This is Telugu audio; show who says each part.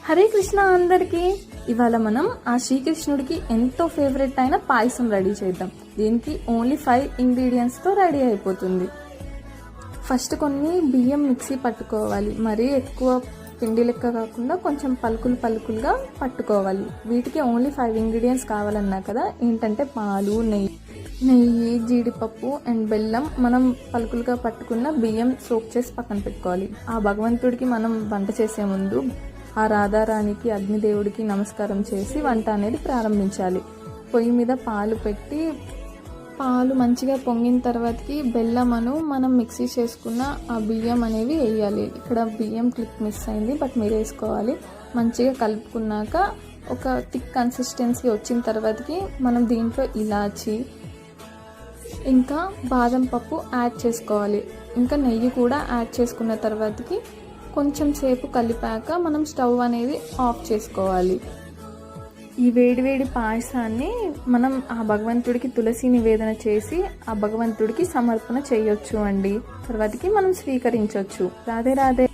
Speaker 1: హరే కృష్ణ అందరికీ. ఇవాళ మనం ఆ శ్రీకృష్ణుడికి ఎంతో ఫేవరెట్ అయిన పాయసం రెడీ చేద్దాం. దీనికి ఓన్లీ 5 ఇంగ్రీడియంట్స్తో రెడీ అయిపోతుంది. ఫస్ట్ కొన్ని బియ్యం మిక్సీ పట్టుకోవాలి. మరీ ఎక్కువ పిండి లెక్క కాకుండా కొంచెం పలుకులుగా పట్టుకోవాలి. వీటికి ఓన్లీ 5 ఇంగ్రీడియంట్స్ కావాలన్నా కదా. ఏంటంటే పాలు, నెయ్యి, జీడిపప్పు అండ్ బెల్లం. మనం పలుకులుగా పట్టుకున్న బియ్యం సోక్ చేసి పక్కన పెట్టుకోవాలి. ఆ భగవంతుడికి మనం వంట చేసే ముందు ఆ రాధారాణికి, అగ్నిదేవుడికి నమస్కారం చేసి వంట అనేది ప్రారంభించాలి. పొయ్యి మీద పాలు పెట్టి పాలు మంచిగా పొంగిన తర్వాతకి బెల్లమను మనం మిక్సీ చేసుకున్న ఆ బియ్యం అనేవి వేయాలి. ఇక్కడ బియ్యం క్లిప్ మిస్ అయింది, బట్ మీరు వేసుకోవాలి. మంచిగా కలుపుకున్నాక ఒక థిక్ కన్సిస్టెన్సీ వచ్చిన తర్వాతకి మనం దీంట్లో ఇలాచి ఇంకా బాదం పప్పు యాడ్ చేసుకోవాలి. ఇంకా నెయ్యి కూడా యాడ్ చేసుకున్న తర్వాతకి కొంచెం సేపు కలిపాక మనం స్టవ్ అనేది ఆఫ్ చేసుకోవాలి. ఈ వేడివేడి పాయసాన్ని మనం ఆ భగవంతుడికి తులసి నివేదన చేసి ఆ భగవంతుడికి సమర్పణ చేయొచ్చు అండి. తర్వాతకి మనం స్వీకరించవచ్చు. రాధే రాధే.